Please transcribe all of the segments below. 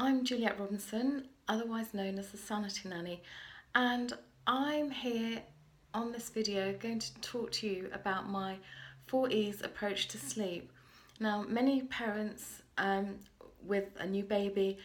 I'm Juliet Robinson, otherwise known as the Sanity Nanny, and I'm here on this video going to talk to you about my 4E's approach to sleep. Now, many parents with a new baby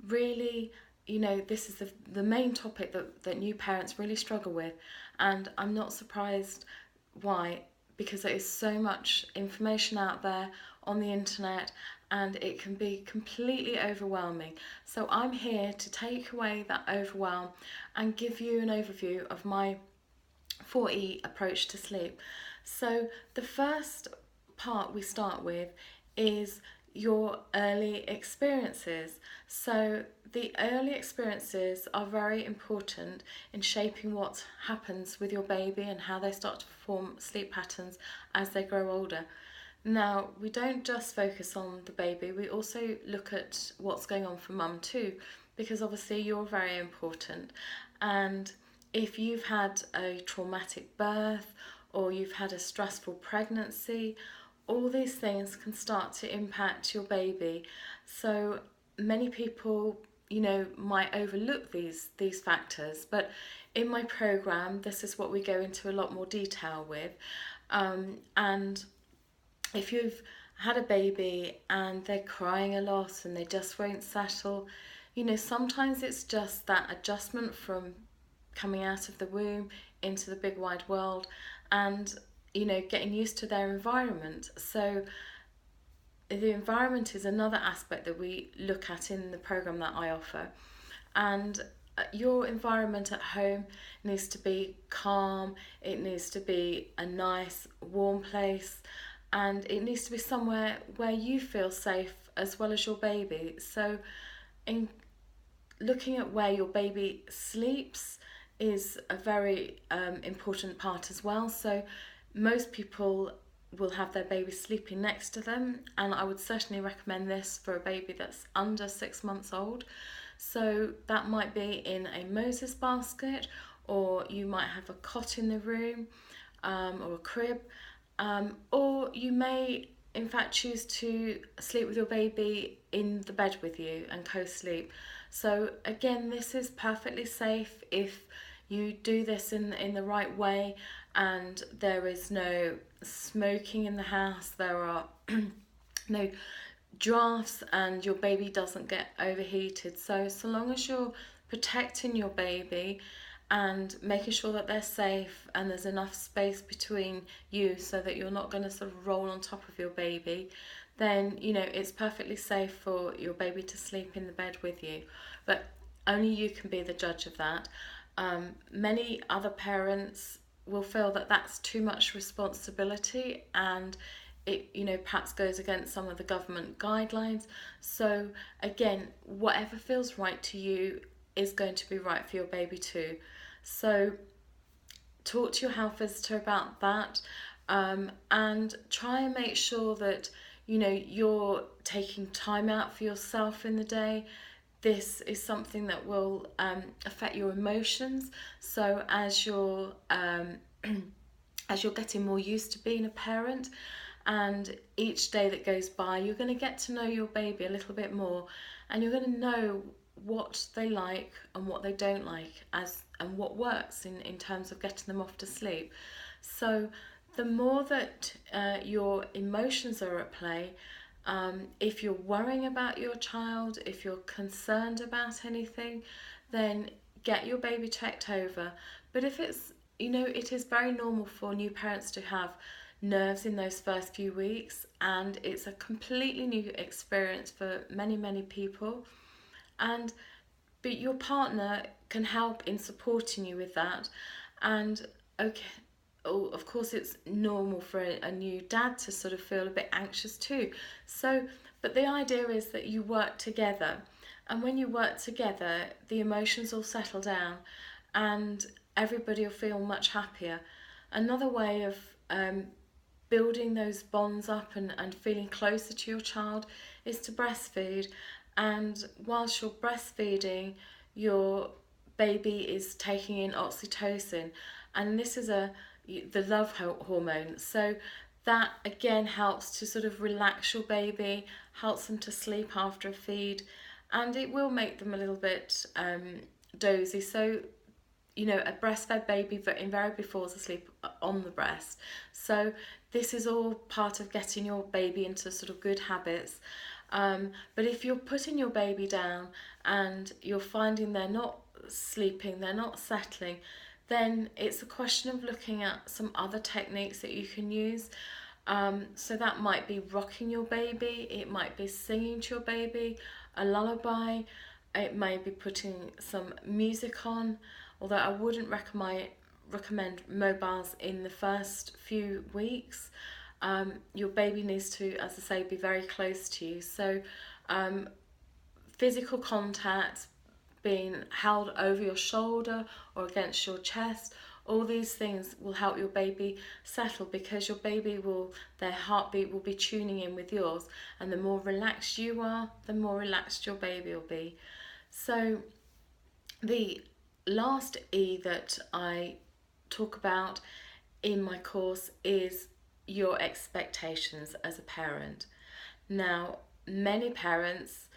really, this is the main topic that new parents really struggle with, and I'm not surprised why, because there is so much information out there on the internet and it can be completely overwhelming. So I'm here to take away that overwhelm and give you an overview of my 4E approach to sleep. So the first part we start with is your early experiences. So the early experiences are very important in shaping what happens with your baby and how they start to form sleep patterns as they grow older. Now, we don't just focus on the baby, we also look at what's going on for mum too, because obviously you're very important. And if you've had a traumatic birth or you've had a stressful pregnancy, all these things can start to impact your baby. So many people, might overlook these factors, but in my program, this is what we go into a lot more detail with. And if you've had a baby and they're crying a lot and they just won't settle, sometimes it's just that adjustment from coming out of the womb into the big wide world and, getting used to their environment. So the environment is another aspect that we look at in the program that I offer. And your environment at home needs to be calm, it needs to be a nice, warm place, and it needs to be somewhere where you feel safe as well as your baby. So, in looking at where your baby sleeps is a very important part as well. So, most people will have their baby sleeping next to them, and I would certainly recommend this for a baby that's under 6 months old. So that might be in a Moses basket, or you might have a cot in the room, or a crib, or you may in fact choose to sleep with your baby in the bed with you and co-sleep. So again, this is perfectly safe if you do this in the right way, and there is no smoking in the house, there are no drafts, and your baby doesn't get overheated. So long as you're protecting your baby and making sure that they're safe and there's enough space between you so that you're not going to sort of roll on top of your baby, then it's perfectly safe for your baby to sleep in the bed with you. But only you can be the judge of that. Many other parents will feel that that's too much responsibility, and it perhaps goes against some of the government guidelines. So again, whatever feels right to you is going to be right for your baby too. So talk to your health visitor about that, and try and make sure that you're taking time out for yourself in the day. This is something that will affect your emotions. So as you're as you're getting more used to being a parent, and each day that goes by, you're going to get to know your baby a little bit more, and you're going to know what they like and what they don't like, and what works in terms of getting them off to sleep. So the more that your emotions are at play, if you're worrying about your child, if you're concerned about anything, then get your baby checked over. But if it's, it is very normal for new parents to have nerves in those first few weeks, and it's a completely new experience for many people. But your partner can help in supporting you with that. And okay, of course it's normal for a new dad to sort of feel a bit anxious too. So, but the idea is that you work together, and when you work together, the emotions will settle down and everybody will feel much happier. Another way of building those bonds up and feeling closer to your child is to breastfeed. And whilst you're breastfeeding, your baby is taking in oxytocin, and this is the love hormone. So that again helps to sort of relax your baby, helps them to sleep after a feed, and it will make them a little bit dozy. So, a breastfed baby invariably falls asleep on the breast. So this is all part of getting your baby into sort of good habits. But if you're putting your baby down and you're finding they're not sleeping, they're not settling, then it's a question of looking at some other techniques that you can use. So that might be rocking your baby, it might be singing to your baby, a lullaby, it may be putting some music on, although I wouldn't recommend mobiles in the first few weeks. Your baby needs to, as I say, be very close to you. So physical contact, being held over your shoulder or against your chest, all these things will help your baby settle, because your baby will, their heartbeat will be tuning in with yours, and the more relaxed you are, the more relaxed your baby will be. So the last E that I talk about in my course is your expectations as a parent. Now, many parents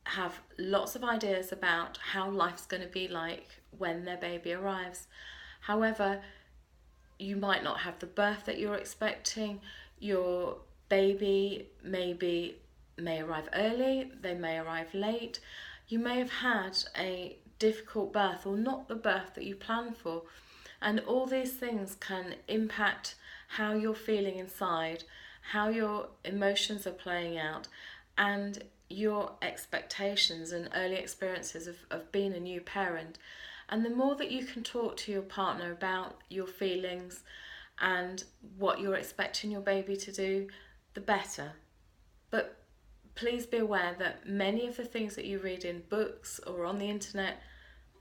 have lots of ideas about how life's going to be like when their baby arrives. However, you might not have the birth that you're expecting. Your baby may arrive early, they may arrive late. You may have had a difficult birth or not the birth that you planned for. And all these things can impact how you're feeling inside, how your emotions are playing out, and your expectations and early experiences of being a new parent. And the more that you can talk to your partner about your feelings and what you're expecting your baby to do, the better. But please be aware that many of the things that you read in books or on the internet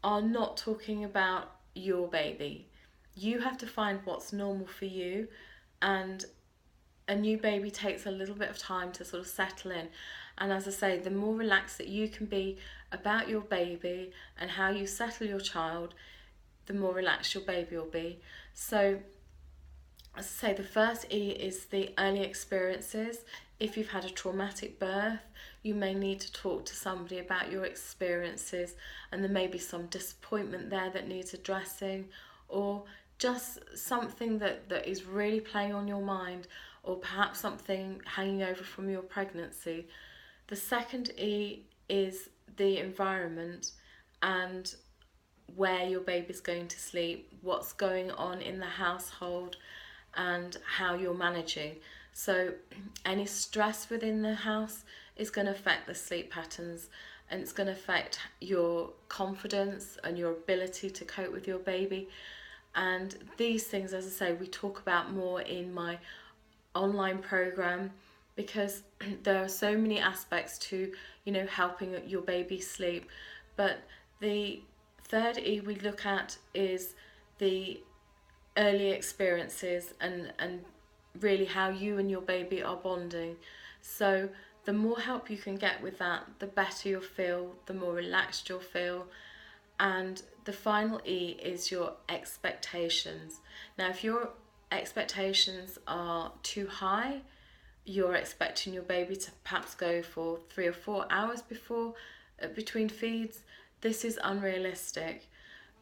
are not talking about your baby. You have to find what's normal for you, and a new baby takes a little bit of time to sort of settle in. And as I say, the more relaxed that you can be about your baby and how you settle your child, the more relaxed your baby will be. So, as I say, the first E is the early experiences. If you've had a traumatic birth, you may need to talk to somebody about your experiences, and there may be some disappointment there that needs addressing, or just something that is really playing on your mind, or perhaps something hanging over from your pregnancy. The second E is the environment and where your baby's going to sleep, what's going on in the household, and how you're managing. So any stress within the house is going to affect the sleep patterns, and it's going to affect your confidence and your ability to cope with your baby. And these things, as I say, we talk about more in my online program, because there are so many aspects to helping your baby sleep. But the third E we look at is the early experiences, and really how you and your baby are bonding. So the more help you can get with that, the better you'll feel, the more relaxed you'll feel. And the final E is your expectations. Now, if your expectations are too high, you're expecting your baby to perhaps go for 3 or 4 hours between feeds, this is unrealistic.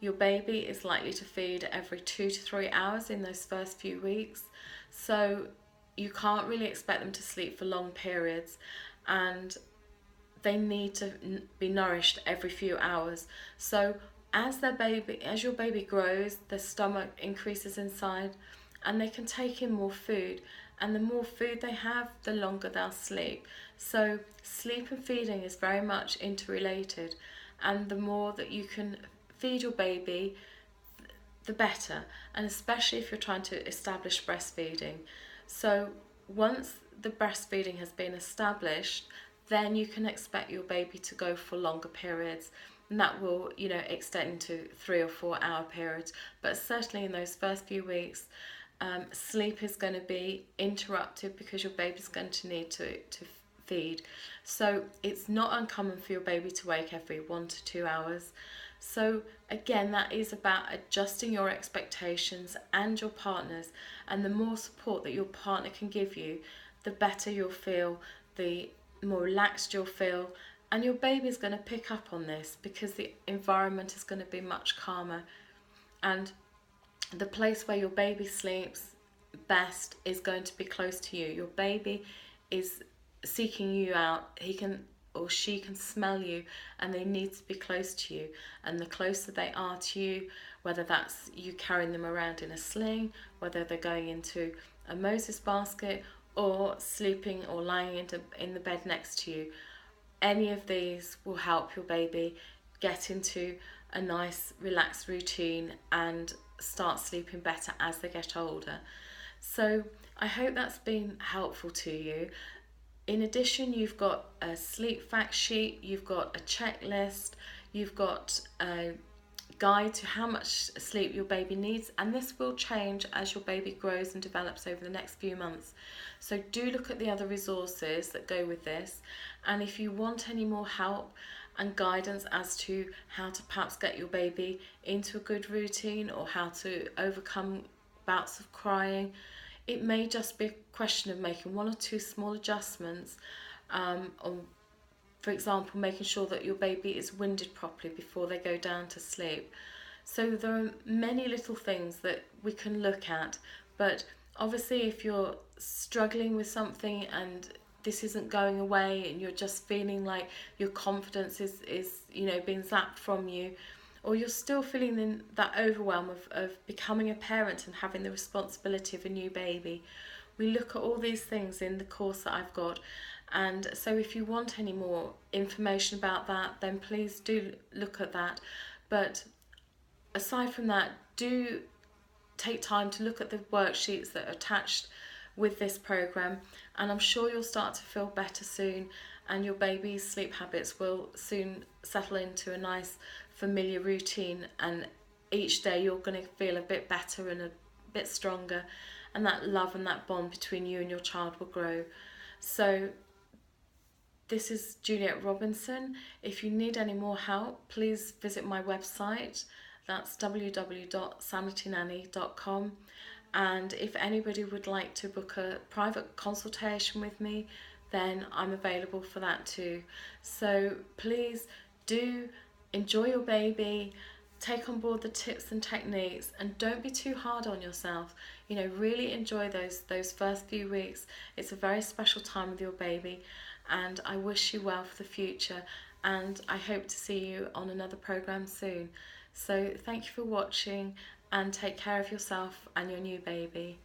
Your baby is likely to feed every 2 to 3 hours in those first few weeks, so you can't really expect them to sleep for long periods, and they need to be nourished every few hours. So as your baby grows, their stomach increases inside, and they can take in more food. And the more food they have, the longer they'll sleep. So sleep and feeding is very much interrelated. And the more that you can feed your baby, the better. And especially if you're trying to establish breastfeeding. So once the breastfeeding has been established, then you can expect your baby to go for longer periods, and that will extend to 3 or 4 hour periods. But certainly in those first few weeks, sleep is going to be interrupted because your baby's going to need to feed. So it's not uncommon for your baby to wake every 1 to 2 hours. So again, that is about adjusting your expectations and your partner's, and the more support that your partner can give you, the better you'll feel, the more relaxed you'll feel, And your baby's going to pick up on this because the environment is going to be much calmer. And the place where your baby sleeps best is going to be close to you. Your baby is seeking you out. He can or she can smell you, and they need to be close to you. And the closer they are to you, whether that's you carrying them around in a sling, whether they're going into a Moses basket, or sleeping or lying in the bed next to you, any of these will help your baby get into a nice relaxed routine and start sleeping better as they get older. So I hope that's been helpful to you. In addition, you've got a sleep fact sheet, you've got a checklist, you've got a guide to how much sleep your baby needs, and this will change as your baby grows and develops over the next few months. So do look at the other resources that go with this, and if you want any more help and guidance as to how to perhaps get your baby into a good routine or how to overcome bouts of crying, it may just be a question of making one or two small adjustments, or for example, making sure that your baby is winded properly before they go down to sleep. So there are many little things that we can look at, but obviously if you're struggling with something and this isn't going away and you're just feeling like your confidence is being zapped from you, or you're still feeling in that overwhelm of becoming a parent and having the responsibility of a new baby, we look at all these things in the course that I've got. And so if you want any more information about that, then please do look at that. But aside from that, do take time to look at the worksheets that are attached with this program, and I'm sure you'll start to feel better soon, and your baby's sleep habits will soon settle into a nice familiar routine, and each day you're going to feel a bit better and a bit stronger, and that love and that bond between you and your child will grow. So this is Juliet Robinson. If you need any more help, please visit my website. That's www.sanitynanny.com. And if anybody would like to book a private consultation with me, then I'm available for that too. So please do enjoy your baby, take on board the tips and techniques, and don't be too hard on yourself. Really enjoy those first few weeks. It's a very special time with your baby, and I wish you well for the future, and I hope to see you on another program soon. So thank you for watching, and take care of yourself and your new baby.